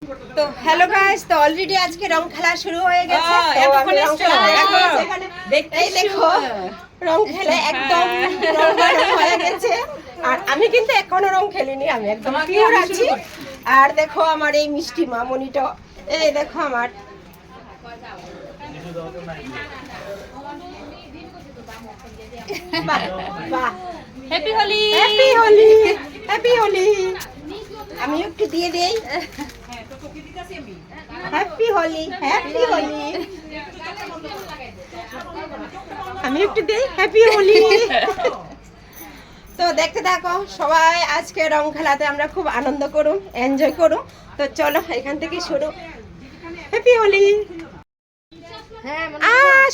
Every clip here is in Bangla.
তো হ্যালো গাইস, তো অলরেডি আজকে রং খেলা শুরু হয়ে গেছে। এই দেখো রং খেলা একদম রং হয়ে গেছে। আর আমি কিন্তু এখনো রং খেলিনি, আমি একদম পিওর আছি। আর দেখো আমার এই মিষ্টি মামনিটা, এই দেখো আমার happy Holi, happy Holi, happy Holi. আমি একটু দিয়ে দেই। Happy Holi, happy Holi. আমি একটু দেই হ্যাপি হোলি। তো দেখতে থাকো সবাই, আজকে রং খেলাতে আমরা খুব আনন্দ করুন, এনজয় করুন। তো চলো এখান থেকে শুরু। হ্যাপি হোলি।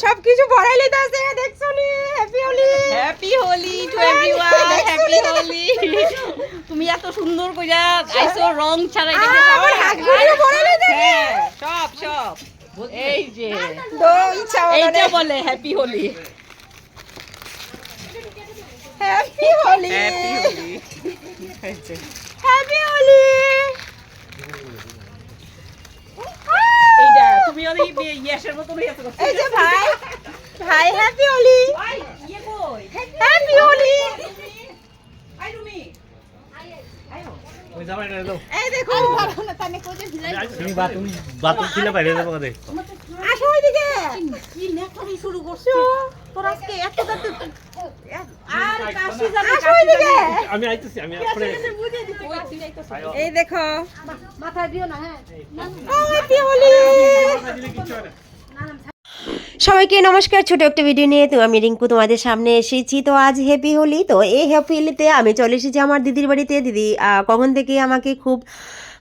সবকিছু ভরাইলে তো আছে, দেখছো নি? Happy Holi, happy Holi to everyone, happy Holi. তুমি এত সুন্দর কইরা আইছো রং ছাড়াই আমার হাতগুলো ভরাইলে দেখে সব সব এই যে তো ইচ্ছা এইটা বলে happy Holi. Happy Holi, happy Holi, happy Holi. এইটা তুমি ওই ইয়েসের মতো হয়ে আছো। এই যে ভাই, ভাই হ্যাপি হোলি, ভাই ইয়ে কই? হ্যাপি হোলি। আই তুমি ওই জামাইটা দাও। এই দেখো তুমি বাথরুম ছিলে বাইরে যাবো কাদে। আসো ওইদিকে। কি নেটরি শুরু করছো তোর আজকে এত রাতে আর কাশি যাবে আসো ওইদিকে। আমি আইতেছি, আমি আসলে এই দেখো মাথায় দিও না। হ্যাঁ হ্যাপি হোলি। সবাইকে নমস্কার, ছোট একটা ভিডিও নিয়ে তো আমি রিঙ্কু তোমাদের সামনে এসেছি। তো আজ হ্যাপি হোলি। তো এই হ্যাপি হোলিতে আমি চলে এসেছি আমার দিদির বাড়িতে। দিদি কখন থেকে আমাকে খুব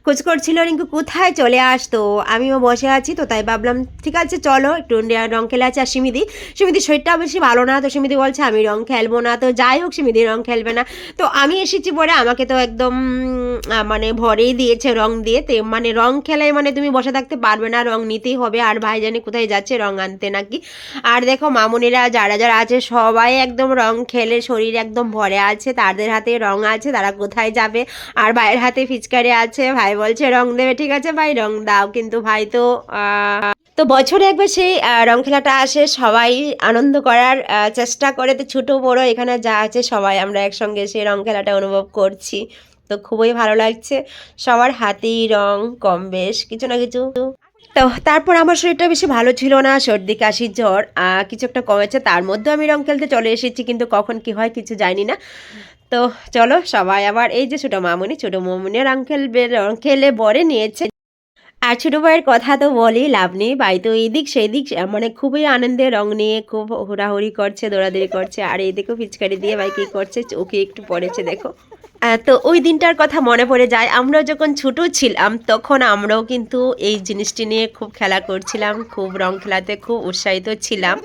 খোঁজ করছিল রিঙ্কু কোথায় চলে আস। তো আমিও বসে আছি, তো তাই ভাবলাম ঠিক আছে চলো একটু রং খেলে আছে। আর সিমিদির শরীরটা বেশি ভালো না, তো সিমিদি বলছে আমি রং খেলবো না। তো যাই হোক, সিমিদি রং খেলবে না। তো আমি এসেছি পরে, আমাকে তো একদম মানে ভরেই দিয়েছে রং দিয়ে। তো মানে রং খেলায় মানে তুমি বসে থাকতে পারবে না, রং নিতেই হবে। আর ভাই জানি কোথায় যাচ্ছে রং আনতে নাকি। আর দেখো মামুনিরা যারা যারা আছে সবাই একদম রং খেলে শরীর একদম ভরে আছে, তাদের হাতে রং আছে, তারা কোথায় যাবে। আর ভাইয়ের হাতে ফিচকারি আছে, ভাই বলছে রং দেবে। ঠিক আছে ভাই রং দাও, কিন্তু ভাই তো বছরে একবার সেই রং খেলাটা আসে, সবাই আনন্দ করার চেষ্টা করে। তো ছোটো বড়ো এখানে যা আছে সবাই আমরা একসঙ্গে সেই রং খেলাটা অনুভব করছি। তো খুবই ভালো লাগছে, সবার হাতেই রং কম বেশ কিছু না কিছু। তো তারপর আমার শরীরটা বেশি ভালো ছিল না, সর্দি কাশি জ্বর কিছু একটা কমেছে, তার মধ্যে আমি রং খেলতে চলে এসেছি, কিন্তু কখন কি হয় কিছু জানি না। তো চলো সবাই আবার এই যে ছোটো মামুনি রং খেলবে, রং খেলে বরে নিয়েছে। আর ছোটো ভাইয়ের কথা তো বলেই লাভ নেই, ভাই তো এই দিক সেই দিক মানে খুবই আনন্দে রং নিয়ে খুব হুড়াহুড়ি করছে, দৌড়াদৌড়ি করছে। আর এই দেখো পিচকারি দিয়ে ভাই কী করছে, চোখে একটু পড়েছে দেখো। তো ওই দিনটার কথা মনে পড়ে যায়, আমরা যখন ছোটো ছিলাম তখন আমরাও কিন্তু এই জিনিসটি নিয়ে খুব খেলা করছিলাম, খুব রং খেলাতে খুব উৎসাহিত ছিলাম।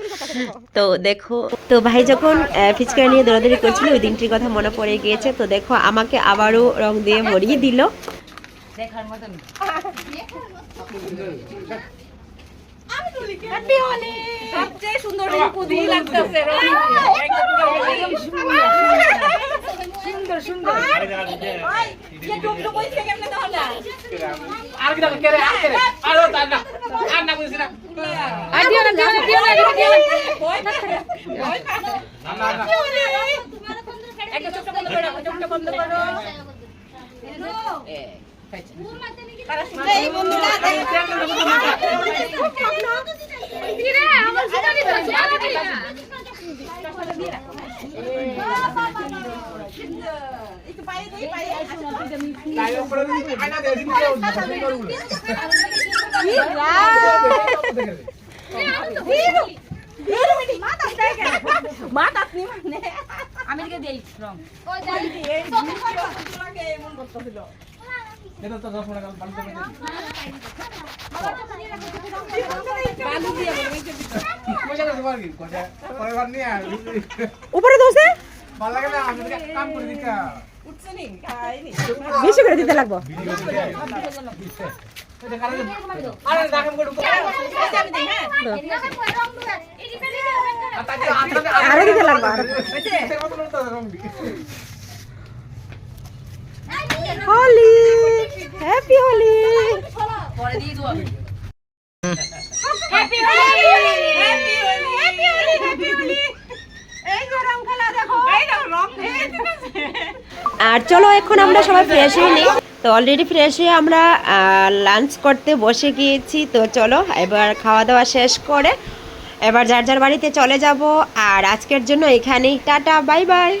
তো দেখো, তো ভাই যখন পিচকারি নিয়ে দৌড়াদৌড়ি করছিল ওই দিনটির কথা মনে পড়ে গিয়েছে। তো দেখো আমাকে আবারও রং দিয়ে ভরিয়ে দিল। দেখার মতন। হ্যাপি হোলি। সবচেয়ে সুন্দর রিঙ্কু দিয়ে লাগতেছে সুন্দর সুন্দর। কে টুকটুক কইছে কেমনে তাহলে আর কি দাও কে রে আর কে রে আর না বুঝিস না আর দিও না কই না একটা চোখটা বন্ধ করো, চোখটা বন্ধ করো। এই বন্ধুরা কিরে আমার সুন্দর দিছে একটু পায়ে দেই পায়ে তাই উপরে আয়না দে দিন কে আমি দিকে দেই রং এটা তো 10 টাকা বালতি করে দিই বালু দিয়ে পয়সা দাও তোমার কি কোটা পরে বার নিয়ে উপরে দোষে ভালো লাগে না, আমি কাম করে দিতা উঠছে নি খাইনি বেশি করে দিতে লাগবো। ভিডিও দিতে এটা কারণে আরে রাখম করে আমি দেই। হ্যাঁ আরো দিতে লাগবো। হোলি, হ্যাপি হোলি। আর চলো এখন আমরা সবাই ফ্রেশ হয়ে নিই। তো অলরেডি ফ্রেশ হয়ে আমরা লাঞ্চ করতে বসে গিয়েছি। তো চলো এবার খাওয়া দাওয়া শেষ করে এবার যার যার বাড়িতে চলে যাব। আর আজকের জন্য এখানেই টাটা, বাই বাই।